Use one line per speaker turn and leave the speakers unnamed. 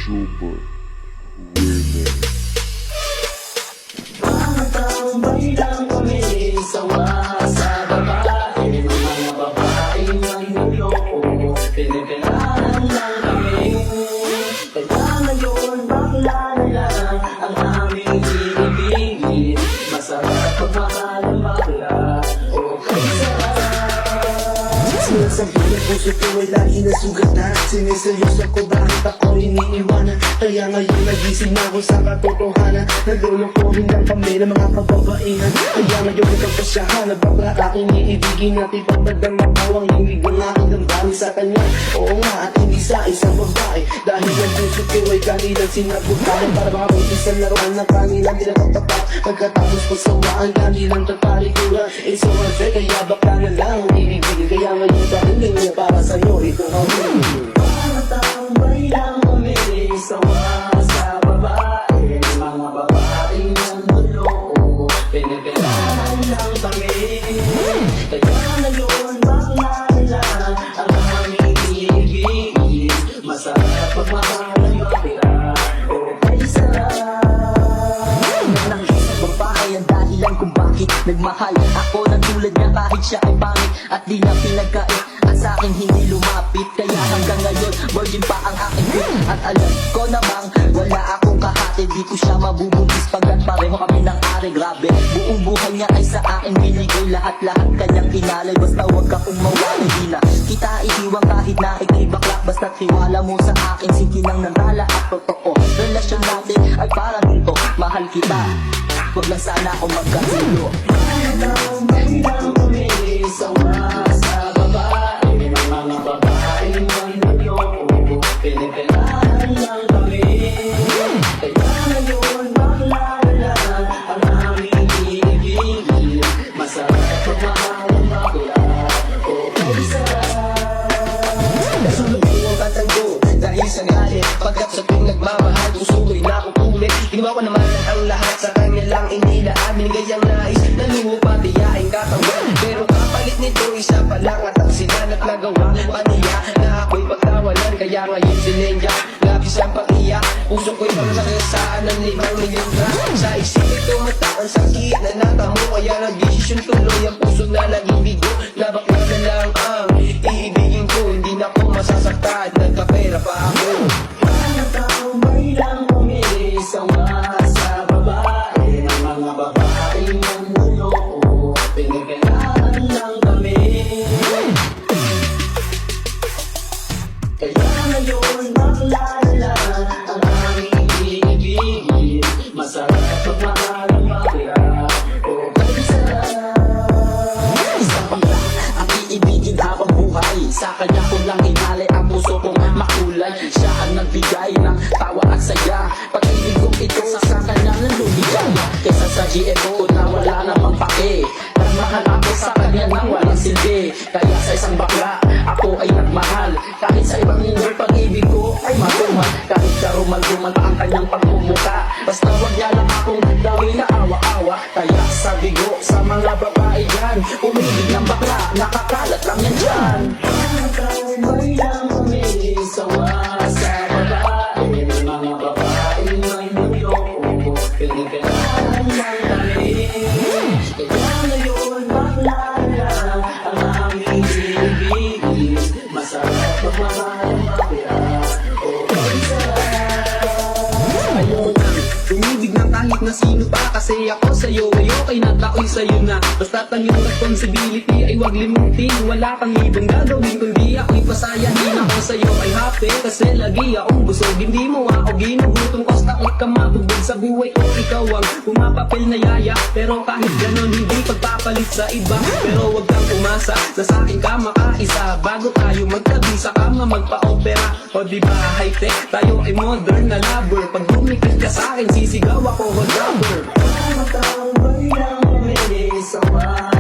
Schubert Remix.
Mga tambay lang kami, sawa sa babae. Mga babae may niloko, pinipirahan lang kami. Kaya ngayon bakla na lang ang aming iibigin. Masarap pagmamahal ang bakla, okay sarap.
Sinasabi ng puso ko ay lagi na sugatan. Siniseryoso ko bakit ako iniiwanan. Kaya ngayon nagising na ako sa katotohanan. Naglulukuhin lang kami ng mga kababaihan. Kaya ngayon nagpapasyahan na bakla aking iibigin. At ipapadama ko ang hilig ng aking damdamin sa kanya. Oo nga at hindi sa isang babae. Dahil ang puso ko ay kanilang sinabutan. Para makapag isang laruan ng kanilang tinatapatak. Pagkatapos pagsawaan kanilang tatalikuran. So unfair kaya bakla na lang ang ibigin. Kaya ngayon pakinggan niya para sa'yo ito ang huli.
Mga tambay lang kami, sawa sa babae. Mga babae ng niloko, pinipirahan lang kami. Kaya ngayon bakla na lang ang aming iibigin. Masarap pagmamahal ang bakla, okay sarap.
Nang isang babae ang dahilan kung bakit nagmahal ako ng tulad niya kahit siya ay pangit at di na pinagkait at sa akin hindi lumapit. Kaya hanggang ngayon virgin pa ang aking queen. At alam ko namang wala akong kahati, di ko siya mabubuntis pagkat pareho kami ng ari. Grabe, buong buhay niya ay sa akin binigay. Lahat-lahat kanyang inalay, basta wag ka kung mawala. Di na kita iiwan kahit na ikay baklak, basta tiwala mo sa akin. Sige nang nandala at totoo, relasyon natin ay parang dito. Mahal kita, wag lang sana ako magkasulo.
Mga tambay lang kami, sawa sa babae. Mga babae ng niloko, pinipirahan lang kami. Kaya ngayon bakla na lang ang aming iibigin. Masarap pagmamahal ang bakla, okay sarap.
Nasulog ko ang kantang ko dahil sa galit. Pagkat sa tuwing nagmamahal, pusuloy na akong kulit. Ginawa ko naman ang lahat sa kanya lang inilaan. Binigay ang nais na luho pati yaing katawan. Pero kapalit nito isa pa lang at ang sinanat na gawa pa niya na ako'y pagtawanan. Kaya ngayon sinenya, labis ang pag-iyak. Puso ko'y pangsagasaan ng 5 milyon na. Sa isip ito mata ang sakit na natamo. Kaya nag-desisyon tuloy ang puso na naging bigo. Na bakla na lang ang iibigin ko. Hindi na ko masasaktan, nagkapera pa ako.
Mga tambay lang kami, sawa sa babae. Mga babae ng niloko, pinipirahan lang kami. Kaya ngayon bakla na lang ang aming iibigin. Masarap pagmamahal ang bakla, okay sarap.
Isang bakla ang iibigin habang buhay. Sa kanya ko lang inalay ang puso kong makulay. Siya ang nagbigay ng tawa at saya. Pag-ibig kong ito sa kanya ng lumigaya. Kesa sa GFO na wala namang pake. Nagmahal ako sa kanya nang walang silbi. Kaya sa isang bakla ako ay nagmahal. Kahit sa ibang number pag-ibig ko ay matumal. Kahit karumal-rumal pa ang kanyang pagmumuka. Basta wag niya lang akong gawin na awa-awa. Kaya sabi ko sa mga babae yan, umibig ng bakla, nakakalat lang yan dyan.
Mga tambay lang kami, sawa sa babae. Mga babae may niloko, pinipirahan lang kami. Kaya ngayon bakla na lang ang aming iibigin. Masarap pagmamahal ang bakla, okay sarap.
Ayoko na umibig ng kahit na sino pa. Kasi ako sa'yo ay okay na tao'y sa'yo na. Basta't ang iyong responsibility ay wag limutin. Wala kang ibang gagawin kundi ako'y pasayahin. Ako sa'yo ay happy kasi lagi akong busog. Hindi mo ako ginugutom kosta o ka matubog sa buhay ko. Ikaw ang pumapapil na yaya, pero kahit ganon hindi pagpapalit sa iba. Pero wag kang umasa na sa akin ka makaisa. Bago tayo magtabi sa kama magpa-opera. O diba high-tech, tayo ay modern na lover. Pag bumikit ka sa akin sisigaw ako hot rubber.
Mga tambay lang kami, sawa